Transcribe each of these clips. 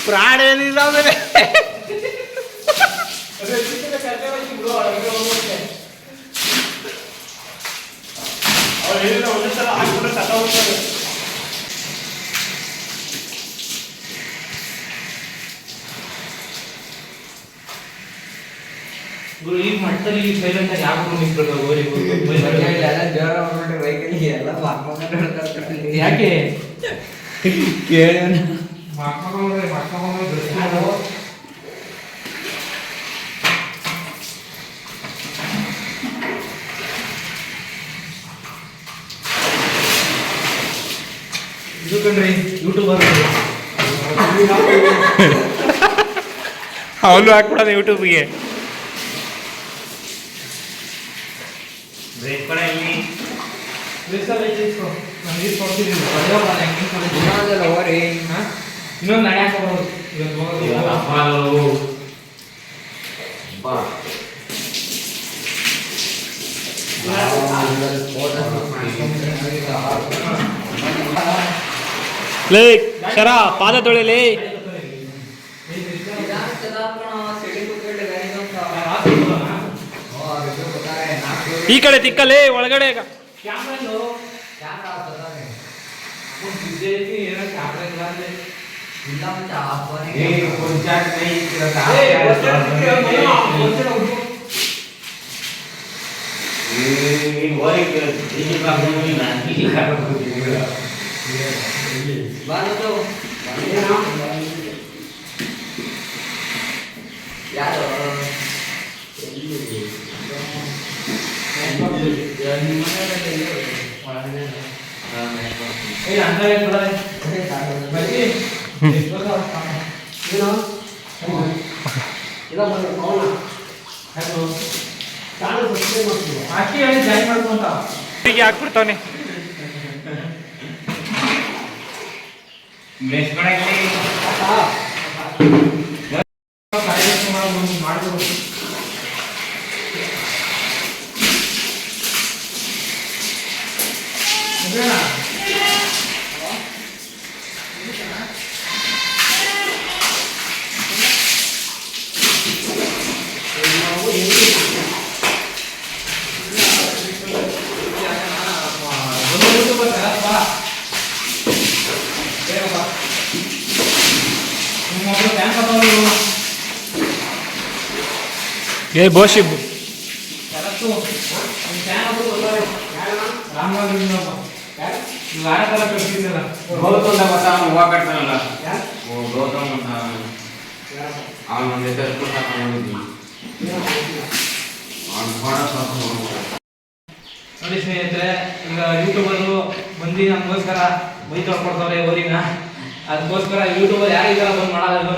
ಪ್ರಾಣ ಏನಿಲ್ಲ ಆಮೇಲೆ ಗುರು ಈಗ ಮಟ್ಟದಲ್ಲಿ ಈ ಸೈಲೆಂಟ್ ಆಗಿ ಯಾಕೆ ನಿಂತ್ಬಿಟ್ಟು ಯಾಕೆ ಕೇಳ ಇದು ಕಣ್ರಿ ಯೂಟ್ಯೂಬರ್ ಅವನು ಹಾಕ್ಬಿಡೋದು ಯೂಟ್ಯೂಬ್ಗೆ. ಇನ್ನೊಂದು ನಡೆ ಹಾಕೋಬಹುದು ಲೇ ಶರ ಪಾದ ತೊಳಿಲಿ. ಈ ಕಡೆ ತಿಕ್ಕಲೇ ಒಳಗಡೆ ಹಾಕ್ಬಿಡ್ತಾವನೆ. ಏ ಬೋಶಿ ನೋಡಿ ಸ್ನೇಹಿತರೆ, ಈಗ ಯೂಟ್ಯೂಬರು ಬಂದು ನಮಗೋಸ್ಕರ ಮೈ ತೊಳ್ಕೊಡ್ತಾರೆ ಊರಿನ. ಅದಕ್ಕೋಸ್ಕರ ಯೂಟ್ಯೂಬರ್ ಯಾರಿಗಾರ ಬಂದು ಮಾಡೋದು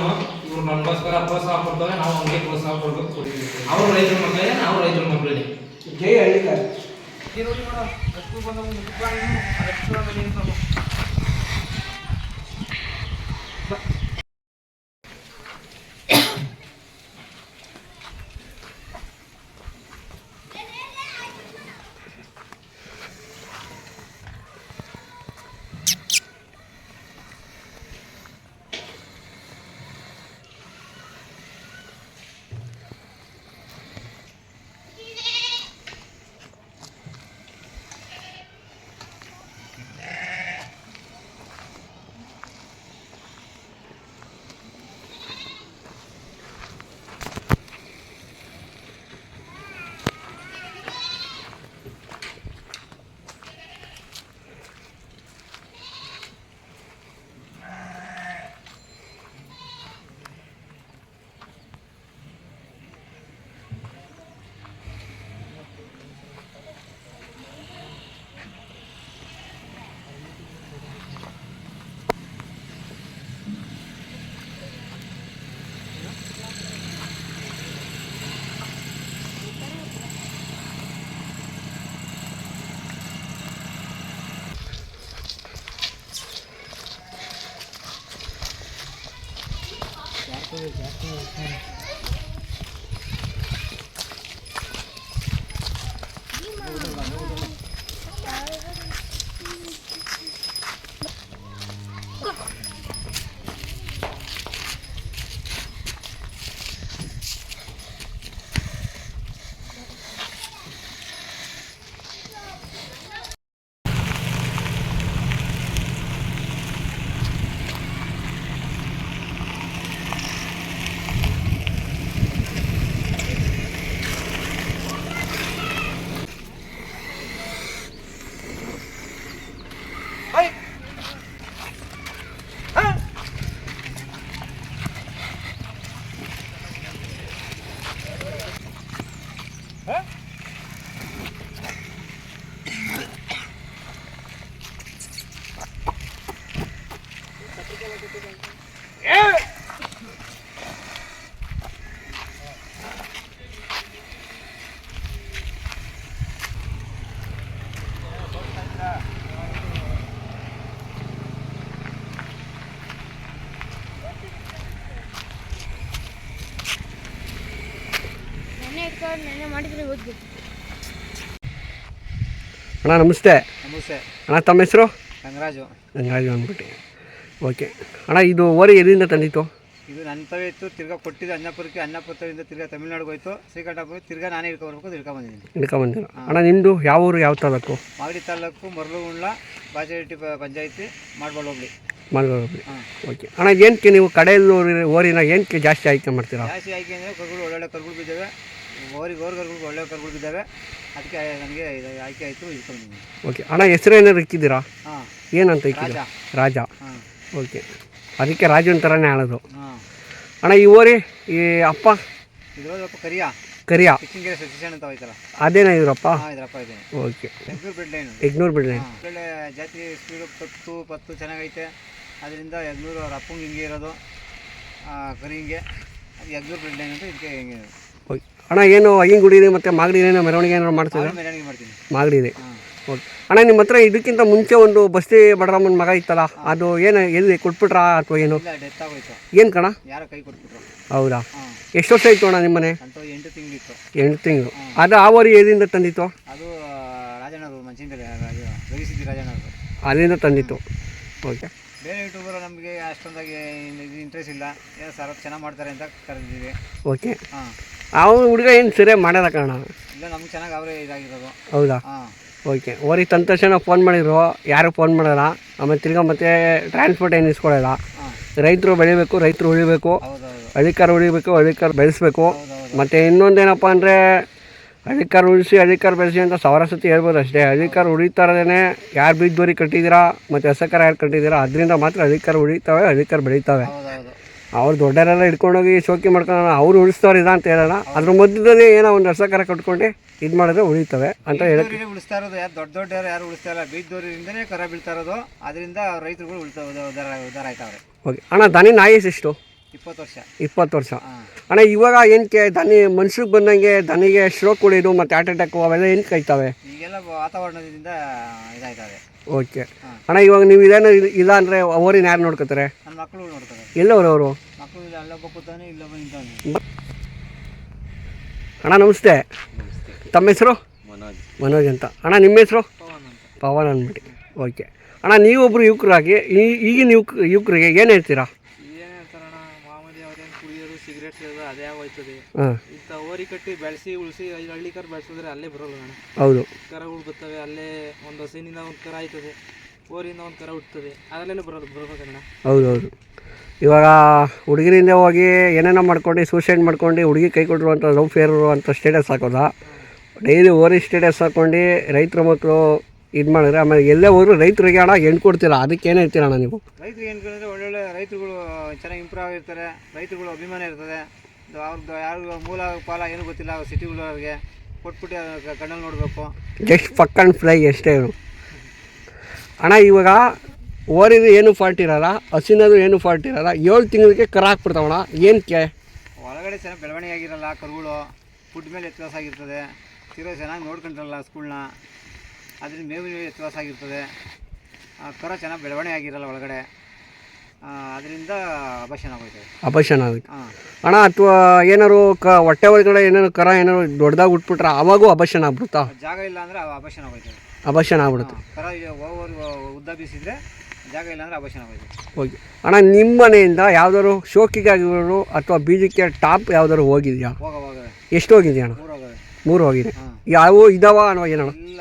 ಇವ್ರು ನಮಗೋಸ್ಕರ ಪ್ರೋತ್ಸಾಹ ಕೊಡ್ತಾರೆ. ನಾವು ಹಂಗೆ ಪ್ರೋತ್ಸಾಹ ಕೊಡ್ಬೇಕು. ಅವರು ರೈತರ ಮಕ್ಕಳಿಗೆ, ನಾವು ರೈತರ ಮಕ್ಕಳಿಗೆ. ಜೈ ಹಳ್ಳಿಕಾರ್. ಅಣ್ಣ ನಮಸ್ತೆ. ನಮಸ್ತೆ. ಅಣ್ಣ ತಮ್ಮ ಹೆಸರು? ರಂಗರಾಜು. ರಂಗರಾಜು ಅಂದ್ಬಿಟ್ಟು. ಓಕೆ ಅಣ್ಣ, ಇದು ಓರಿ ಎಲ್ಲಿಂದ ತಂದಿತ್ತು? ಇದು ನನ್ನ ತವೆ ಇತ್ತು, ತಿರ್ಗಾ ಕೊಟ್ಟಿದ್ದು ಅನ್ನಪುರಕ್ಕೆ, ಅನ್ನಪುರದಿಂದ ತಿರ್ಗಾ ತಮಿಳ್ನಾಡಿಗೆ ಹೋಯ್ತು, ಶ್ರೀಕಂಠಪುರಕ್ಕೆ ತಿರ್ಗಾ ನಾನೇ ಹಿಡ್ಕೊಬರ್ಬೇಕು, ಹಿಡ್ಕೊಂಬಂದಿದ್ದೀನಿ. ಹಿಡ್ಕೊಂಬಂದಿರ. ಅಣ್ಣ ನಿಮ್ಮದು ಯಾವ ಊರು, ಯಾವ ತಾಲೂಕು? ಮಾಗಡಿ ತಾಲೂಕು, ಮರಳುಗುಂಡ್ಲ, ಬಾಚೇಟಿ ಪಂಚಾಯತಿ, ಮಾಡ್ಬಾಳ್ ಹೋಗ್ಲಿ. ಮಾಡ್ಬೋದು. ಓಕೆ ಅಣ್ಣ, ಏನಕ್ಕೆ ನೀವು ಕಡೆಯಲ್ಲಿ ಓರಿನ ಏನಕ್ಕೆ ಜಾಸ್ತಿ ಆಯ್ಕೆ ಮಾಡ್ತೀರಾ? ಜಾಸ್ತಿ ಆಯ್ಕೆ ಅಂದರೆ ಕರುಗಳು ಒಳ್ಳೊಳ್ಳೆ ಕರುಗಳು ಬಿದ್ದಾವೆ, ಕರುಗಳು ಒಳ್ಳೆ ಕರುಗಳು ಬಿದ್ದಾವೆ, ಅದಕ್ಕೆ ನನಗೆ ಆಯ್ಕೆ ಆಯಿತು, ಇಟ್ಕೊಂಡಿದ್ದೀನಿ. ಓಕೆ ಅಣ್ಣ, ಹೆಸರು ಏನಾದ್ರು ಇಕ್ಕಿದ್ದೀರಾ? ಹಾಂ. ಏನಂತ ಇಕ್ಕಿದ್ದೀರಾ? ರಾಜ. ಹಾಂ. ಓಕೆ, ಅದಕ್ಕೆ ರಾಜನ್ ಥರನೇ ಹೇಳೋದು. ಹಾಂ. ಅಣ್ಣ ಈ ಓರಿ ಈ ಅಪ್ಪ ಇದ್ರಪ್ಪ ಕರಿಯ ಕಿಚ್ಚಿಂಗೆರೆ ಸತೀಶಣ್ಣ ಅಂತ ಹೋಯ್ತಲ್ಲ, ಅದೇನ ಇದ್ರಪ್ಪ? ಹಾಂ ಇದ್ರಪ್ಪ ಇದೆ. ಓಕೆ, ಎಗ್ನೂರು ಬೆಡ್ ಲೈನ್. ಎಗ್ನೂರು ಬಿಡ್ರಿ. ಒಳ್ಳೆ ಜಾತಿ ಸ್ಪೀಡು ಪತ್ತು ಚೆನ್ನಾಗೈತೆ, ಅದರಿಂದ ಎಗ್ನೂರು ಅವ್ರ ಅಪ್ಪಂಗೆ ಹಿಂಗೆ ಇರೋದು, ಕರಿ ಹಿಂಗೆ, ಅದು ಎಗ್ನೂರು ಬೆಡ್ ಲೈನ್ ಅಂತ ಇದಕ್ಕೆ ಹಿಂಗೆ. ಓಕೆ ಅಣ್ಣ, ಏನು ಅಯ್ಯಂಗುಡಿ ಮತ್ತು ಮಾಗಡಿ ಏನೋ ಮೆರವಣಿಗೆ ಏನಾರು ಮಾಡ್ತೀರಾ? ಮೆರವಣಿಗೆ ಮಾಡ್ತೀನಿ. ಮಾಗಡಿ ಇದೆ. ಓಕೆ ಅಣ್ಣ, ನಿಮ್ಮ ಹತ್ರ ಇದಕ್ಕಿಂತ ಮುಂಚೆ ಒಂದು ಬಸ್ತಿ ಬಡರಾಮನ ಮಗ ಇತ್ತಲ್ಲ, ಅದು ಏನು ಎಲ್ಲಿ ಕೊಟ್ಬಿಟ್ರಾ ಅಥವಾ ಏನು? ಇಲ್ಲ, ಡೆತ್ ಆಗೋಯ್ತು. ಏನು ಕಣ? ಯಾರೋ ಕೈ ಕೊಟ್ಬಿಟ್ರು. ಹೌದಾ? ಹಾಂ. ಎಷ್ಟು ವರ್ಷ ಇತ್ತು ಅಣ್ಣ ನಿಮ್ಮನೆ? ಅಂತ 8 ತಿಂಗಳಿತ್ತು. 8 ತಿಂಗಳು. ಅದು ಆ ಓರಿ ಎಲ್ಲಿಂದ ತಂದಿತ್ತು? ಅದು ರಾಜನವರು ಮಂಚಿನದಲ್ಲಿ ರವಿಸಿದ್ದಿ ರಾಜನವರು ಅಲ್ಲಿಂದ ತಂದಿತ್ತು. ಓಕೆ, ಬೇರೆ ಯೂಟ್ಯೂಬರು ನಮಗೆ ಅಷ್ಟೊಂದಾಗಿ ಇಂಟ್ರೆಸ್ಟ್ ಇಲ್ಲ, ಏನೋ ಸರ್ ಚೆನ್ನಾಗಿ ಮಾಡ್ತಾರೆ ಅಂತ ಕರೆದಿದ್ದೀವಿ. ಓಕೆ. ಹಾಂ. ಅವ್ನು ಹುಡುಗ ಏನು ಸರಿಯಾಗಿ ಮಾಡೋದ ಕಾರಣ? ಇಲ್ಲ, ನಮ್ಗೆ ಚೆನ್ನಾಗಿ ಅವರೇ ಇದಾಗಿರೋದು. ಹೌದಾ? ಹಾಂ. ಓಕೆ, ಓರಿ ತಂದ ತಕ್ಷಣ ಫೋನ್ ಮಾಡಿದ್ರು, ಯಾರು ಫೋನ್ ಮಾಡಲ್ಲ, ಆಮೇಲೆ ತಿರ್ಗಾ ಮತ್ತೆ ಟ್ರಾನ್ಸ್ಪೋರ್ಟ್ ಏನು ಇಸ್ಕೊಳ್ಳಲ್ಲ. ಹಾಂ. ರೈತರು ಬೆಳಿಬೇಕು, ರೈತರು ಉಳಿಬೇಕು, ಹೌದೌದು. ಹಳ್ಳಿಕಾರ ಉಳಿಬೇಕು, ಹಳ್ಳಿಕಾರ ಬೆಳೆಸ್ಬೇಕು. ಹೌದೌದು. ಮತ್ತು ಇನ್ನೊಂದೇನಪ್ಪ ಅಂದರೆ ಹಳ್ಳಿಕಾರ ಉಳಿಸಿ ಹಳ್ಳಿಕಾರ ಬೆಳೆಸಿ ಅಂತ ಸಾವಿರ ಸತಿ ಹೇಳ್ಬೋದು ಅಷ್ಟೇ. ಹಳ್ಳಿಕಾರ ಉಳಿತಾರದೇ ಯಾರು ಬೀದ್ದೋರಿ ಕಟ್ಟಿದ್ದೀರಾ ಮತ್ತು ಹೊಸಕಾರ ಯಾರು ಕಟ್ಟಿದ್ದೀರಾ, ಅದರಿಂದ ಮಾತ್ರ ಹಳ್ಳಿಕಾರ ಉಳಿತಾವೆ, ಹಳ್ಳಿಕಾರ ಬೆಳೀತಾವೆ. ಹೌದೌದು. ಅವ್ರು ದೊಡ್ಡರೆಲ್ಲ ಹಿಡ್ಕೊಂಡೋಗಿ ಶೋಕಿ ಮಾಡ್ಕೊಂಡು ಅವ್ರು ಉಳಿಸ್ತವ್ರು ಇಲ್ಲ ಅಂತ ಹೇಳೋಣ, ಅದ್ರ ಮಧ್ಯದಲ್ಲಿ ಏನೋ ಒಂದು ಹೊಸಕಾರ ಕಟ್ಕೊಂಡು ಇದು ಮಾಡಿದ್ರೆ ಉಳಿತವೆ ಅಂತ ಹೇಳಿ ಉಳಿಸ್ತಾ ಇರೋದು. ಯಾರು ದೊಡ್ಡವ್ರು ಯಾರು ಉಳಿಸ್ತಾ ಇಲ್ಲ, ಬೀದ್ದೋರಿಂದನೇ ಕರ ಬೀಳ್ತಾ ಇರೋದು, ಅದರಿಂದ ರೈತರುಗಳು ಉದ್ದಾರ ಆಯ್ತಾವ್ರೆ. ಓಕೆ ಅಣ್ಣ, ದನಿ ನಾಯಿಸ್ ಎಷ್ಟು? 20 ವರ್ಷ. 20 ವರ್ಷ. ಹಾಂ. ಅಣ್ಣ, ಇವಾಗ ಏನಕ್ಕೆ ದನಿ ಮನ್ಸಿಗೆ ಬಂದಂಗೆ ದನಿಗೆ ಸ್ಟ್ರೋಕ್ ಹೊಡಿಯೋದು ಮತ್ತು ಹಾರ್ಟ್ ಅಟ್ಯಾಕು ಅವೆಲ್ಲ ಏನಕ್ಕೆ ಆಯ್ತವೆ? ಈಗೆಲ್ಲ ವಾತಾವರಣದಿಂದ ಇದಾಯ್ತವೆ. ಓಕೆ ಅಣ್ಣ, ಇವಾಗ ನೀವು ಇದೇನು ಇಲ್ಲ ಅಂದರೆ ಅವರಿನ ಯಾರು ನೋಡ್ಕೋತಾರೆ? ನನ್ನ ಮಕ್ಕಳು ನೋಡ್ತಾರೆ. ಎಲ್ಲವರು ಅವರು? ಮಕ್ಕಳು ಅಲ್ಲೊಬ್ಬ ಕೂತಾನೆ, ಇಲ್ಲೊಬ್ಬ ನಿಂತಾನೆ. ಅಣ್ಣ ನಮಸ್ತೆ. ತಮ್ಮ ಹೆಸರು? ಮನೋಜ್ ಅಂತ. ಅಣ್ಣ ನಿಮ್ಮ ಹೆಸರು? ಪವನ್ ಅಂದ್ಬಿಟ್ಟು. ಓಕೆ ಅಣ್ಣ, ನೀವೊಬ್ಬರು ಯುವಕರಾಗಿ ಈಗಿನ ಯುವಕರಿಗೆ ಏನು ಹೇಳ್ತೀರಾ? ಏನು ಹೇಳ್ತಾರಣ್ಣ, ಮಾಮೂಲಿ ಅವ್ರೇನು ಕುಡಿಯೋದು, ಸಿಗರೇಟ್ ಸೇದೋದು ಅದೇ ಆಗೋಯ್ತದೆ. ಹಾಂ. ಇಂಥ ಓರಿ ಕಟ್ಟಿ ಬೆಳೆಸಿ ಉಳಿಸಿ ಹಳ್ಳಿ ಕರು ಬೆಳೆಸಿದ್ರೆ ಅಲ್ಲೇ ಬರೋಲ್ಲ ಅಣ್ಣ. ಹೌದು. ಕರಗಳು ಬರ್ತವೆ, ಅಲ್ಲೇ ಒಂದು ಹಸಿನಿಂದ ಒಂದು ಕರ ಆಯ್ತದೆ, ಓರಿಯಿಂದ ಒಂದು ಕರ ಹುಟ್ಟುತ್ತದೆ, ಅದರಲ್ಲೇ ಬರ್ಬೇಕಣ್ಣ. ಹೌದು ಹೌದು. ಇವಾಗ ಹುಡುಗಿರಿಂದ ಹೋಗಿ ಏನೇನೋ ಮಾಡ್ಕೊಂಡು ಸೂಸೈಡ್ ಮಾಡ್ಕೊಂಡು ಹುಡುಗಿ ಕೈ ಕೊಟ್ಟರು ಅಂತ ಲವ್ ಫೇರು ಅಂತ ಸ್ಟೇಟಸ್ ಹಾಕೋದಾ, ಡೈಲಿ ಓರಿ ಸ್ಟೇಟಸ್ ಹಾಕ್ಕೊಂಡು ರೈತರ ಮಕ್ಕಳು ಇದು ಮಾಡಿದ್ರೆ ಆಮೇಲೆ ಎಲ್ಲೇ ಹೋದ್ರು ರೈತರಿಗೆ ಅಣ್ಣ ಹೆಣ್ಣು ಕೊಡ್ತೀರಾ, ಅದಕ್ಕೆ ಏನು ಹೇಳ್ತೀರ ಅಣ್ಣ ನೀವು? ರೈತರಿಗೆ ಏನು ಕೇಳಿದ್ರೆ ಒಳ್ಳೊಳ್ಳೆ ರೈತರುಗಳು ಚೆನ್ನಾಗಿ ಇಂಪ್ರೂವ್ ಆಗಿರ್ತಾರೆ, ರೈತರುಗಳು ಅಭಿಮಾನ ಇರ್ತದೆ. ಅವ್ರದ್ದು ಯಾರು ಮೂಲ ಪಾಲ ಏನೂ ಗೊತ್ತಿಲ್ಲ, ಸಿಟಿಗಳವ್ರಿಗೆ ಕೊಟ್ಬಿಟ್ಟು ಕಣ್ಣಲ್ಲಿ ನೋಡಬೇಕು. ಜಸ್ಟ್ ಫಕ್ ಆ್ಯಂಡ್ ಫ್ಲೈ ಅಷ್ಟೇ ಇವರು ಅಣ್ಣ. ಇವಾಗ ಓರಿದು ಏನು ಫಾಲ್ಟ್ ಇರೋಲ್ಲ, ಹಸಿನದು ಏನು ಫಾಲ್ಟ್ ಇರೋಲ್ಲ, 7 ತಿಂಗಳಿಗೆ ಕರ ಹಾಕ್ಬಿಡ್ತಾವಣ್ಣ. ಏನಕ್ಕೆ? ಒಳಗಡೆ ಚೆನ್ನಾಗಿ ಬೆಳವಣಿಗೆ ಆಗಿರಲ್ಲ, ಕರುಗಳು ಫುಡ್ ಮೇಲೆ ವ್ಯತ್ಯಾಸ ಆಗಿರ್ತದೆ, ಚೆನ್ನಾಗಿ ನೋಡ್ಕೊಂಡ್ರಲ್ಲ ಸ್ಕೂಲ್ನ, ಅದರಿಂದ ಮೇವಿನ ವ್ಯತ್ಯಾಸ ಆಗಿರ್ತದೆ, ಕರ ಚೆನ್ನಾಗಿ ಬೆಳವಣಿಗೆ ಆಗಿರಲ್ಲ ಒಳಗಡೆ, ಅದರಿಂದ ಅಬರ್ಷನ್ ಆಗೋಯ್ತದೆ. ಅಬರ್ಷನ್ ಆಗುತ್ತೆ. ಹಾಂ ಅಣ್ಣ, ಅಥವಾ ಏನಾರು ಹೊಟ್ಟೆ ಒಳಗಡೆ ಏನಾರು ಕರ ಏನಾರು ದೊಡ್ಡದಾಗಿ ಉಟ್ಬಿಟ್ರೆ ಅವಾಗೂ ಅಬರ್ಷನ್ ಆಗ್ಬಿಡುತ್ತಾ? ಜಾಗ ಇಲ್ಲ ಅಂದರೆ ಅಬರ್ಷನ್ ಆಗೋಯ್ತದೆ. ಅಬರ್ಷನ್ ಆಗ್ಬಿಡುತ್ತೆ. ಕರ ಓವರ್ ಉದ್ದ ಬೀಸಿದ್ರೆ ಜಾಗ ಇಲ್ಲ ಅಂದರೆ ಅಬರ್ಷನ್ ಆಗೋಯ್ತದೆ. ಓಕೆ ಅಣ್ಣ, ನಿಮ್ಮ ಮನೆಯಿಂದ ಯಾವ್ದಾದ್ರು ಶೋಕಿಗಾಗಿರೋರು ಅಥವಾ ಬೀಜಕ್ಕೆ ಟಾಪ್ ಯಾವ್ದಾದ್ರು ಹೋಗಿದೆಯಾ? ಹೋಗವೆ. ಎಷ್ಟು ಹೋಗಿದೆಯಾ ಅಣ್ಣ? 3 ಹೋಗವೆ. 3 ಹೋಗಿದೆ. ಹಾಂ. ಯಾವ ಇದಾವ ಅನ್ನೋ ಏನಣ್ಣ? ಇಲ್ಲ,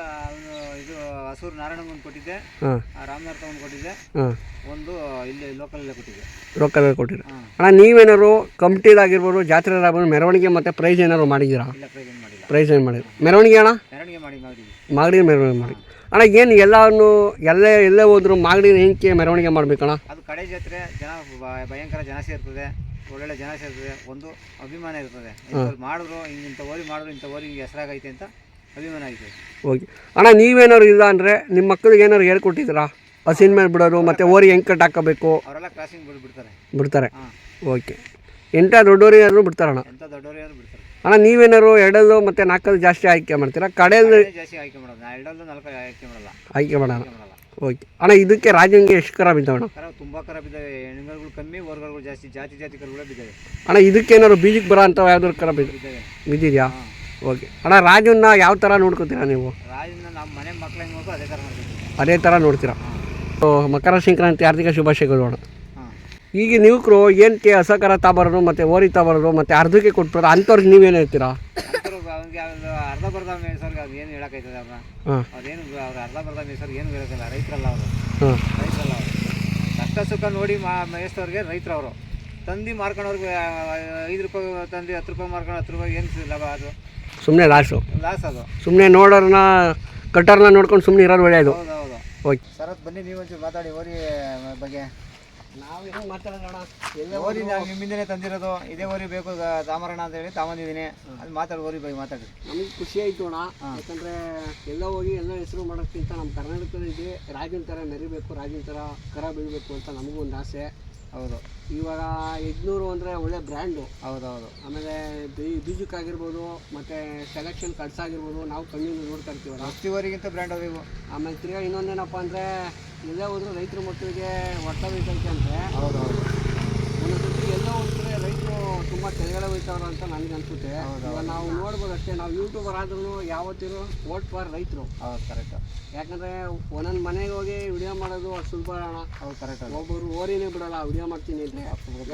ಇದು ಹಸೂರು ನಾರಾಯಣಂಗೆ ಒಂದು ಕೊಟ್ಟಿದ್ದೆ, ಹಾಂ. ರಾಮನಾಥ ಒಂದು ಕೊಟ್ಟಿದ್ದೆ, ಹಾಂ. ಒಂದು ಇಲ್ಲಿ ಲೋಕಲಲ್ಲೇ ಕೊಟ್ಟಿದ್ದೆ. ರೊಕ್ಕದಲ್ಲಿ ಕೊಟ್ಟಿರ. ಹಾಂ. ಅಣ್ಣ, ನೀವೇನಾದ್ರು ಕಮಿಟಿದಾಗಿರ್ಬೋದು, ಜಾತ್ರೆದಾಗಿರ್ಬೋದು, ಮೆರವಣಿಗೆ ಮತ್ತು ಪ್ರೈಸ್ ಏನಾದ್ರು ಮಾಡಿದ್ದೀರಾ? ಇಲ್ಲ, ಪ್ರೈಸ್ ಏನು ಮಾಡಿಲ್ಲ. ಪ್ರೈಸ್ ಏನು ಮಾಡಿದ್ರು? ಮೆರವಣಿಗೆ ಅಣ್ಣ? ಮೆರವಣಿಗೆ ಮಾಡಿದ್ವಿ. ಮಾಗಡಿ ಮೆರವಣಿಗೆ ಮಾಡಿ. ಅಣ್ಣ, ಏನು ಎಲ್ಲನೂ ಎಲ್ಲೇ ಹೋದ್ರು ಮಾಗಡಿ ಏನಕ್ಕೆ ಮೆರವಣಿಗೆ ಮಾಡ್ಬೇಕಣ್ಣ? ಅದು ಕಡೆ ಜಾತ್ರೆ, ಜನ ಭಯಂಕರ ಜನ ಸೇರ್ತದೆ, ಒಳ್ಳೊಳ್ಳೆ ಜನ ಸೇರ್ತದೆ, ಒಂದು ಅಭಿಮಾನ ಇರ್ತದೆ. ಮಾಡಿದ್ರು ಇಂಥ ಓರಿ ಮಾಡಿದ್ರು, ಇಂಥ ಓರಿ ಹಿಂಗೆ ಹೆಸರಾಗೈತೆ ಅಂತ ಅಭಿಮಾನ ಐತೆ. ಓಕೆ ಅಣ್ಣ, ನೀವೇನಾದ್ರು ಇಲ್ಲ ಅಂದರೆ ನಿಮ್ಮ ಮಕ್ಕಳಿಗೆ ಏನಾದ್ರು ಹೇಳ್ಕೊಟ್ಟಿದ್ದೀರಾ? ಹಸಿನ ಮೇಲೆ ಬಿಡೋದು ಮತ್ತು ಓರಿ ಹೆಂಗೆ ಕಟ್ ಹಾಕೋಬೇಕು ಅವರೆಲ್ಲ ಕ್ರಾಸಿಂಗ್ ಬಿಡ್ತಾರೆ. ಬಿಡ್ತಾರೆ. ಹಾಂ, ಓಕೆ. ಎಂಥ ದೊಡ್ಡೋರಿ ಆದರೂ ಬಿಡ್ತಾರಣ್ಣ. ಎಂಥ ದೊಡ್ಡವರೇ ಬಿಡ್ತಾರೆ. ಅಣ್ಣ ನೀವೇನಾದ್ರು ಎರಡಲ್ಲೂ ಮತ್ತು ನಾಲ್ಕಲ್ಲಿ ಜಾಸ್ತಿ ಆಯ್ಕೆ ಮಾಡ್ತೀರಾ? ಕಡೆಯಲ್ಲಿ ಜಾಸ್ತಿ ಆಯ್ಕೆ ಮಾಡೋದು. ನಾ ಎರಡಲ್ಲೂ 4 ಆಯ್ಕೆ ಮಾಡಲ್ಲ. ಆಯ್ಕೆ ಮಾಡೋಣ. ಓಕೆ ಅಣ್ಣ, ಇದಕ್ಕೆ ರಾಜಂಗೆ ಎಷ್ಟು ಕರ ಬಿದ್ದಾವಣ್ಣ? ಕರ ತುಂಬ ಕರ ಬಿದ್ದಾವೆ. ಹೆಣ್ಗರುಗಳು ಕಮ್ಮಿ, ಹೊರಗರುಗಳು ಜಾಸ್ತಿ. ಜಾತಿ ಕರುಗಳೇ ಬಿದ್ದಾವೆ. ಅಣ್ಣ ಇದಕ್ಕೇನಾದ್ರು ಬೀಜಕ್ಕೆ ಬರೋ ಅಂಥವು ಯಾವ್ದಾದ್ರು ಕರ ಬಿದ್ದಾವೆ. ಬಿದ್ದಿದೆಯಾ? ಓಕೆ ಅಣ್ಣ, ರಾಜನ್ನ ಯಾವ ಥರ ನೋಡ್ಕೊತೀರಾ ನೀವು? ರಾಜನ ನಮ್ಮ ಮನೆ ಮಕ್ಳು ಹೆಂಗೆ ನೋಡ್ಕೋ ಅದೇ ಥರ ಮಾಡ್ತೀವಿ. ಅದೇ ಥರ ನೋಡ್ತೀರಾ? ಮಕರ ಸಂಕ್ರಾಂತಿ ಹಾರ್ದಿಕ ಶುಭಾಶಯಗಳು ಅಣ್ಣ. ಹಾಂ, ಈಗ ಯುವಕರು ಏನಕ್ಕೆ ಹಸಕರ ತಬರೋದು ಮತ್ತು ಓರಿ ತಬರೋದು ಮತ್ತು ಅರ್ಧಕ್ಕೆ ಕೊಟ್ಬಿಡೋದು ಅಂಥವ್ರಿಗೆ ನೀವೇನು ಹೇಳ್ತೀರಾ? ಅವ್ನಿಗೆ ಅರ್ಧ ಬರ್ಧ ಮೇಸರ್ಗೆ ಅದು ಏನು ಹೇಳೋಕ್ಕಾಯ್ತದೆ ಅವ್ರನ್ನ? ಹಾಂ ಅದೇನು ಅವ್ರು ಅರ್ಧ ಬರ್ಧ ಮೇಸರ್ಗೆ ಏನು ಹೇಳೋಕ್ಕಿಲ್ಲ. ರೈತರಲ್ಲ ಅವರು. ಹಾಂ ರೈತರಲ್ಲ ಅವರು. ಕಷ್ಟ ಸುಖ ನೋಡಿ ಮೇಯಿಸ್ತವ್ರಿಗೆ ರೈತರವರು. ತಂದು ಮಾರ್ಕೊಂಡವ್ರಿಗೆ 5 ರೂಪಾಯಿ ತಂದು 10 ರೂಪಾಯಿ ಮಾರ್ಕೊಂಡು 10 ರೂಪಾಯಿ ಏನು ಲಾಭ? ಅದು ಸುಮ್ಮನೆ ಲಾಸು. ಲಾಸ್ ಅದು. ಸುಮ್ಮನೆ ನೋಡೋರನ್ನ ಕಟ್ಟರ್ನ ನೋಡ್ಕೊಂಡು ಸುಮ್ಮನೆ ಇರೋದು ಒಳ್ಳೆಯದು. ಹೌದು ಹೌದು. ಓಕೆ ಸರತ್ ಬನ್ನಿ, ನೀವು ಒಂಚೂರು ಮಾತಾಡಿ ಓರಿ ಬಗ್ಗೆ. ನಾವು ಹೆಂಗೆ ಮಾತಾಡೋಣ? ಓರಿ ನಾವು ನಿಮ್ಮಿಂದನೇ ತಂದಿರೋದು. ಇದೇ ಓರಿ ಬೇಕು ತಾಮರಣ ಅಂತ ಹೇಳಿ ತಗೊಂಡಿದ್ದೀನಿ. ಅದು ಮಾತಾಡಿ, ಓರಿ ಬಗ್ಗೆ ಮಾತಾಡಿ. ನಮಗೆ ಖುಷಿ ಆಯಿತು ಅಣ್ಣ. ಯಾಕಂದರೆ ಎಲ್ಲ ಹೋಗಿ ಎಲ್ಲ ಹೆಸರು ಮಾಡೋಕ್ಕಿಂತ ನಮ್ಮ ಕರ್ನಾಟಕದಲ್ಲಿ ರಾಜನ ಥರ ಮೆರಿಬೇಕು, ರಾಜನ ಥರ ಕರ ಬೀಳಬೇಕು ಅಂತ ನಮಗೂ ಒಂದು ಆಸೆ. ಹೌದು. ಇವಾಗ 800 ಅಂದರೆ ಒಳ್ಳೆ ಬ್ರ್ಯಾಂಡು. ಹೌದೌದು. ಆಮೇಲೆ ಬೀಜಕ್ಕಾಗಿರ್ಬೋದು ಮತ್ತು ಸೆಲೆಕ್ಷನ್ ಕಟ್ಸ್ ಆಗಿರ್ಬೋದು, ನಾವು ಕಣ್ಣಿಂದ ನೋಡ್ತಾ ಇರ್ತೀವಲ್ಲ. ಪ್ರತಿವರಿಗಿಂತ ಬ್ರ್ಯಾಂಡ್ ಅವು ಇವು. ಆಮೇಲೆ ತಿರ್ಗಾ ಇನ್ನೊಂದೇನಪ್ಪ ಅಂದರೆ, ಎಲ್ಲೇ ಹೋದರೂ ರೈತರ ಮಕ್ಕಳಿಗೆ ಒಟ್ಟಬೇಕಂತೆ ಅಂದರೆ ಹೌದೌದು. ಒಂದೊಂದು ಎಲ್ಲೋ ಒಂದು ಕಡೆ ರೈತರು ತುಂಬ ತೆರೆಗಡೆ ಹೋಗ್ತಾವ್ರ ಅಂತ ನನಗೆ ಅನಿಸುತ್ತೆ. ಇವಾಗ ನಾವು ನೋಡ್ಬೋದು ಅಷ್ಟೇ. ನಾವು ಯೂಟ್ಯೂಬರ್ ಆದ್ರೂ ಯಾವತ್ತಿರೋ ವೋಟ್ ಫಾರ್ ರೈತರು. ಹೌದು, ಕರೆಕ್ಟ್. ಯಾಕಂದರೆ ಒಂದೊಂದು ಮನೆಗೆ ಹೋಗಿ ವಿಡಿಯೋ ಮಾಡೋದು ಅಷ್ಟು ಸುಲಭ ಅಣ್ಣ. ಹೌದು, ಕರೆಕ್ಟ್. ಒಬ್ಬರು ಓರಿನೇ ಬಿಡೋಲ್ಲ ವಿಡಿಯೋ ಮಾಡ್ತೀನಿ ಅಂದರೆ,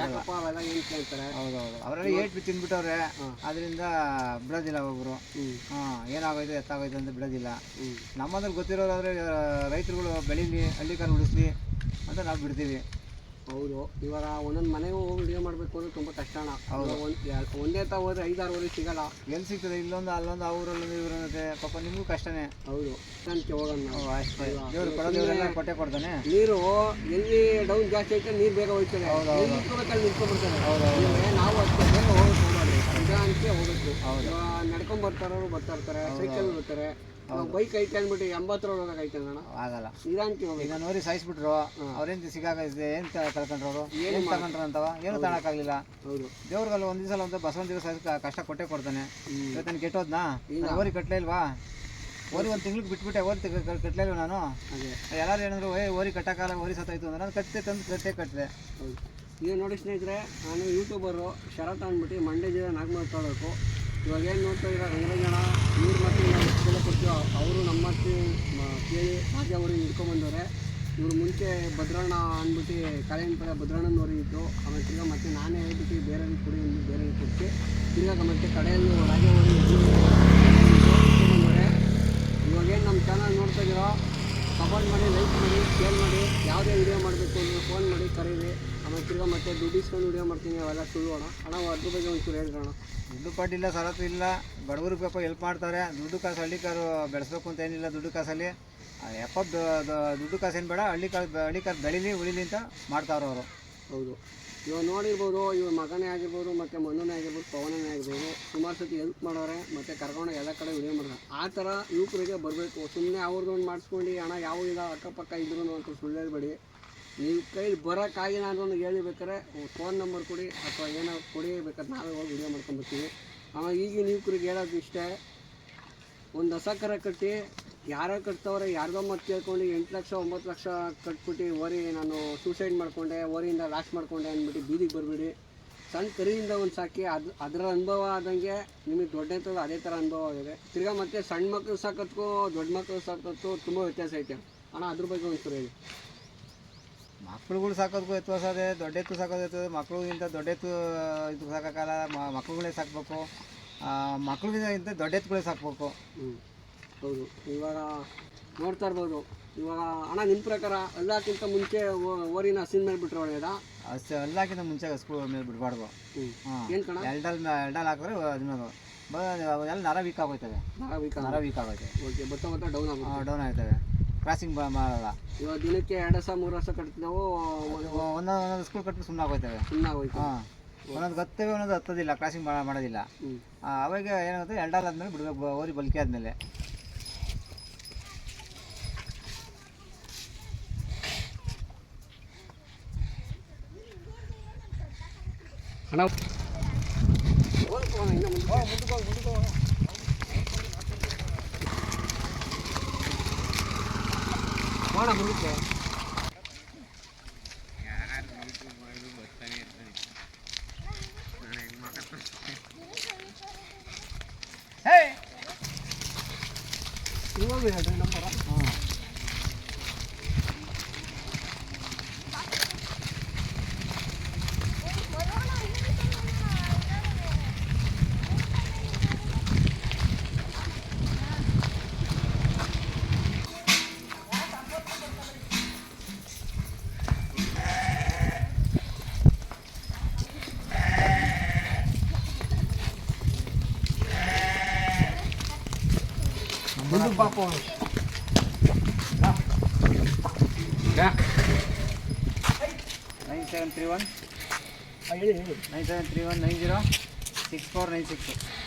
ಯಾಕಪ್ಪ ಅವೆಲ್ಲ ಏನು ಕೇಳ್ತಾರೆ. ಹೌದೌದು. ಅವರೆಲ್ಲ ಏಟ್ ತಿಂದ್ಬಿಟ್ಟವ್ರೆ. ಅದರಿಂದ ಬಿಡೋದಿಲ್ಲ ಒಬ್ಬರು. ಹಾಂ, ಏನಾಗೋಯ್ತು ಎತ್ತಾಗೋಯ್ತು ಅಂತ ಬಿಡೋದಿಲ್ಲ. ನಮ್ಮಂದ್ರೆ ಗೊತ್ತಿರೋದಾದ್ರೆ ರೈತರುಗಳು ಬೆಳೀಲಿ, ಹಳ್ಳಿಕಾರು ಉಳಿಸ್ಲಿ ಅಂತ ನಾವು ಬಿಡ್ತೀವಿ. ಹೌದು. ಇವಾಗ ಒಂದೊಂದು ಮನೆಗೂ ಹೋಗಿ ವಿಡಿಯೋ ಮಾಡಬೇಕು ಅಂದರೆ ತುಂಬ ಕಷ್ಟ ಅಣ್ಣ. ಹೌದು. ಒಂದೇ ತ ಹೋದ್ರೆ 5-6 ಓರಿ ಸಿಗೋಲ್ಲ. ಎಲ್ಲಿ ಸಿಗ್ತದೆ? ಇಲ್ಲೊಂದು ಅಲ್ಲೊಂದು ಅವರಲ್ಲೊಂದು ಇವರನ್ನತೆ. ಪಾಪ ನಿಮಗೂ ಕಷ್ಟನೇ. ಹೌದು. ಅಂತ ಹೋಗೋಣ ನಾವು. ಅಷ್ಟೇ. ದೇವ್ರು ಕೊಡೋದೇವರೆಲ್ಲ ಕೊಟ್ಟೆ ಕೊಡ್ತಾನೆ. ನೀರು ಎಲ್ಲಿ ಡೌನ್ ಜಾಸ್ತಿ ಐತೆ ನೀರು ಬೇಗ ಹೋಗ್ತದೆ. ಎಲ್ಲಿ ನಿಂತ್ಕೋಬೇಕಲ್ಲಿ ನಿಂತ್ಕೊಂಡ್ಬಿಡ್ತಾರೆ. ನಾವು ಅಷ್ಟೇ ಬೇಗ ಹೋಗೋದು ಹೋಗೋದು ನಿಧಾನಕ್ಕೆ ಹೋಗಬೇಕು. ಹೌದು. ನಡ್ಕೊಂಡು ಬರ್ತಾ ಇರ್ತಾರೆ, ಸೈಕಲ್ ಬರ್ತಾರೆ. ಬೈಕ್ ಐತೆ ಅಂದ್ಬಿಟ್ಟು 80 ರೋಡ್ ಹೋಗೋಕೆ ಅಣ್ಣ ಆಗಲ್ಲ. ನಿಧಾನಕ್ಕೆ ಹೋಗಿ. ಈಗ ನೋಡಿ ಸಾಯಿಸ್ಬಿಟ್ರು. ಅವ್ರೇನು ಸಿಗಾಗಿದೆ? ಏನು ಕಳ್ಕೊಂಡ್ರು? ಏನು ತಗೊಂಡ್ರು ಅಂತವ? ಏನು ತಗೊಳಕ್ಕಾಗಲಿಲ್ಲ. ಹೌದು. ದೇವ್ರಿಗಲ್ಲ ಒಂದು ದಿವಸ ಒಂದು ಬಸವನ ದಿವಸ ಕಷ್ಟ ಕೊಟ್ಟೆ ಕೊಡ್ತಾನೆ. ಇವತ್ತು ನಾನು ಕೆಟ್ಟೋದ್ನಾ? ಓರಿ ಕಟ್ಟಲೇ ಇಲ್ವಾ? ಓರಿ ಒಂದು ತಿಂಗ್ಳಿಗೆ ಬಿಟ್ಬಿಟ್ಟೆ. ಓರಿ ಕಟ್ಟಲೇ ಇಲ್ವ ನಾನು? ಎಲ್ಲರೂ ಹೇಳಿದ್ರು ಓರಿ ಕಟ್ಟಕ್ಕಾಗಲ್ಲ, ಓರಿ ಸತ್ತಾಯ್ತು ಅಂದ್ರೆ ನಾನು ಕಟ್ಟೆ ತಂದು ಕಟ್ಟಿದೆ. ಹೌದು. ಈಗ ನೋಡಿ ಸ್ನೇಹಿತರೆ, ನಾನು ಯೂಟ್ಯೂಬರು ಶರತ್ ಅಂದ್ಬಿಟ್ಟು ಮಂಡ್ಯ ಜಿಲ್ಲೆ ನಾಗಮಲ್ ತಾಲೂಕು. ಇವಾಗ ಏನು ನೋಡ್ತಾ ಇರೋ ರಂಗರಂಜನ ನೀರು ಮತ್ತು ನಾವು ಎಷ್ಟು ಕೊಡ್ತೀವೋ ಅವರು ನಮ್ಮ ಕೇಳಿ ರಾಜ ಅವರು ಹಿಡ್ಕೊಂಬಂದವ್ರೆ. ಇವರು ಮುಂಚೆ ಭದ್ರಣ್ಣ ಅಂದ್ಬಿಟ್ಟು ಕಾಲೇನಪುರ ಭದ್ರಣ್ಣನವರು ಇತ್ತು. ಆಮೇಲೆ ತಿರ್ಗಾ ಮತ್ತೆ ನಾನೇ ಹೇಳ್ಬಿಟ್ಟು ಬೇರೆ ಕೊಡಿ ಒಂದು ಬೇರೆ ಕೊಟ್ಟು ತಿರ್ಗಾಗ ಮತ್ತೆ ಕಡೆಯಲ್ಲಿ ರಾಜ ಅವರು ಹಿಡ್ಕೊಂಬಂದವ್ರೆ. ಇವಾಗೇನು ನಮ್ಮ ಚಾನಲ್ ನೋಡ್ತಾ ಇದ್ದೀರೋ ಸಪೋರ್ಟ್ ಮಾಡಿ, ಲೈಕ್ ಮಾಡಿ, ಶೇರ್ ಮಾಡಿ. ಯಾವುದೇ ವಿಡಿಯೋ ಮಾಡಬೇಕು ಅಂದರೆ ಫೋನ್ ಮಾಡಿ ಕರೀರಿ. ಆಮೇಲೆ ತಿರ್ಗಾ ಮತ್ತೆ ದುಡ್ಡು ಇಸ್ಕೊಂಡು ವಿಡಿಯೋ ಮಾಡ್ತೀನಿ. ಅವೆಲ್ಲ ಸುಳ್ಳು ಅಣ್ಣ. ಅದ್ರ ಬಗ್ಗೆ ಒಂಚೂರು ಹೇಳ್ರೋಣ. ದುಡ್ಡು ಪಾಟಿಲ್ಲ, ಸರತ್ತು ಇಲ್ಲ. ಬಡವ್ರಿಗೆ ಪಾಪ ಹೆಲ್ಪ್ ಮಾಡ್ತಾರೆ. ದುಡ್ಡು ಕಾಸು ಹಳ್ಳಿಕಾರು ಬೆಳೆಸ್ಬೇಕು ಅಂತ ಏನಿಲ್ಲ. ದುಡ್ಡು ಕಾಸಲ್ಲಿ ದುಡ್ಡು ಕಾಸು ಏನು ಬೇಡ. ಹಳ್ಳಿಕಾರು ಬೆಳೀಲಿ ಉಳಿಲಿ ಅಂತ ಮಾಡ್ತಾವ್ರು ಅವರು. ಹೌದು. ಇವಾಗ ನೋಡಿರ್ಬೋದು, ಇವಾಗ ಮಗನೇ ಆಗಿರ್ಬೋದು, ಮತ್ತು ಮಣ್ಣನೇ ಆಗಿರ್ಬೋದು, ಪವನನೇ ಆಗಿರ್ಬೋದು, ಸುಮಾರು ಸತಿ ಹೆಲ್ಪ್ ಮಾಡೋರೆ ಮತ್ತು ಕರ್ಕೊಂಡು ಎಲ್ಲ ಕಡೆ ವಿಡಿಯೋ ಮಾಡೋರು. ಆ ಥರ ಯುವಕರಿಗೆ ಬರಬೇಕು. ಸುಮ್ಮನೆ ಅವ್ರದ್ದು ಒಂದು ಮಾಡಿಸ್ಕೊಂಡು ಹಣ ಯಾವ ಇಲ್ಲ ಅಕ್ಕಪಕ್ಕ ಇದ್ರೂ ಅಂತ ಸುಳ್ಳು ಹೇಳ್ಬೇಡಿ. ನೀವು ಕೈಲಿ ಬರೋಕ್ಕಾಗಿಲ್ಲ ಅನ್ನೋದು ಹೇಳಿಬೇಕಾರೆ ಫೋನ್ ನಂಬರ್ ಕೊಡಿ ಅಥವಾ ಏನೋ ಕೊಡಿ, ಬೇಕಾದ್ರೆ ನಾವೇ ಹೋಗಿ ವಿಡಿಯೋ ಮಾಡ್ಕೊಂಬರ್ತೀವಿ. ಆಮೇಲೆ ಈಗಿನ ಯುವಕರಿಗೆ ಹೇಳೋದು ಇಷ್ಟೇ, ಒಂದು ಹೊಸ ಕರ ಕಟ್ಟಿ ಯಾರೋ ಕಟ್ತವ್ರೆ ಯಾರ್ದೋ ಮತ್ತೆ ಕೇಳ್ಕೊಂಡು 8 ಲಕ್ಷ 9 ಲಕ್ಷ ಕಟ್ಬಿಟ್ಟು ಓರಿ ನಾನು ಸೂಸೈಡ್ ಮಾಡಿಕೊಂಡೆ, ಓರಿಯಿಂದ ಲಾಸ್ ಮಾಡಿಕೊಂಡೆ ಅಂದ್ಬಿಟ್ಟು ಬೀದಿಗೆ ಬರಬೇಡಿ. ಸಣ್ಣ ಕರಿಯಿಂದ ಒಂದು ಸಾಕಿ. ಅದರ ಅನುಭವ ಆದಂಗೆ ನಿಮಗೆ ದೊಡ್ಡ ಎತ್ತದ ಅದೇ ಥರ ಅನುಭವ ಆಗಿದೆ. ತಿರ್ಗಾ ಮತ್ತೆ ಸಣ್ಣ ಮಕ್ಕಳು ಸಾಕೋದಕ್ಕೂ ದೊಡ್ಡ ಮಕ್ಕಳು ಸಾಕೋದಕ್ಕೂ ತುಂಬ ವ್ಯತ್ಯಾಸ ಐತೆ ಅಣ್ಣ. ಅದ್ರ ಬಗ್ಗೆ ಒಂಚೂರು ಹೇಳಿ. ಮಕ್ಳುಗಳು ಸಾಕೋದಕ್ಕೂ ವ್ಯತ್ಯಾಸ ಇದೆ, ದೊಡ್ಡ ಎತ್ತು ಸಾಕೋದು ಇರ್ತದೆ. ಮಕ್ಳಿಗಿಂತ ದೊಡ್ಡ ಎತ್ತು ಇದು ಸಾಕೋಕ್ಕಲ್ಲ. ಮಕ್ಳುಗಳೇ ಸಾಕಬೇಕು. ಮಕ್ಳಿಗಿಂತ ದೊಡ್ಡ ಎತ್ತುಗಳೇ ಸಾಕಬೇಕು. ಹೌದು. ಇವಾಗ ನೋಡ್ತಾ ಇರ್ಬೋದು. ಇವಾಗ ಅಣ್ಣ ನಿಮ್ಮ ಪ್ರಕಾರ ಎಲ್ಲಕ್ಕಿಂತ ಮುಂಚೆ ಓರಿನ ಹಸಿನ ಮೇಲೆ ಬಿಟ್ಟರೆ ಒಳ್ಳೆಯದಾ? ಅಷ್ಟೇ. ಎಲ್ಲಕ್ಕಿಂತ ಮುಂಚೆ ಸ್ಕೂಲ್ ಮೇಲೆ ಬಿಡಬಾರ್ದು. ಏನು ಕಣ? ಎರಡಲ್ಲಿ ಹಾಕಿದ್ರೆ ಅದನ್ನೋದು ಎಲ್ಲ ನರ ವೀಕ್ ಆಗೋಯ್ತವೆ. ನರ ವೀಕ್ ಆಗೋಯ್ತವೆ. ಓಕೆ. ಬರ್ತಾ ಡೌನ್ ಆಗ್ತವೆ. ಕ್ರಾಸಿಂಗ್ ಮಾಡಲ್ಲ. ಇವಾಗ ದಿನಕ್ಕೆ 2 ವರ್ಷ 3 ವರ್ಷ ಕಟ್ತಿದ್ದಾವೆ. ಒಂದೊಂದು ಸ್ಕೂಲ್ ಕಟ್ಟಿ ಸುಮ್ಮನೆ ಆಗೋಯ್ತವೆ. ಹಾಂ. ಒಂದೊಂದು ಹತ್ತವೆ, ಒಂದೊಂದು ಹತ್ತೋದಿಲ್ಲ. ಕ್ರಾಸಿಂಗ್ ಮಾಡೋದಿಲ್ಲ. ಅವಾಗ ಏನಾಗುತ್ತೆ, ಎರಡಾದ್ಮೇಲೆ ಬಿಡಬೇಕು. ಓರಿ ಬಲ್ಕಿ ಆದಮೇಲೆ ಅಣ್ಣ ಮಾಡ ಮುಂದಕ್ಕೆ ಇವಾಗ ಹೇಳ್ರಿ ನಂಬರ. ಹಾಂ ಮುಂದೆ ಪಾಪ 9731 ಹೇಳಿ 9731 90 6496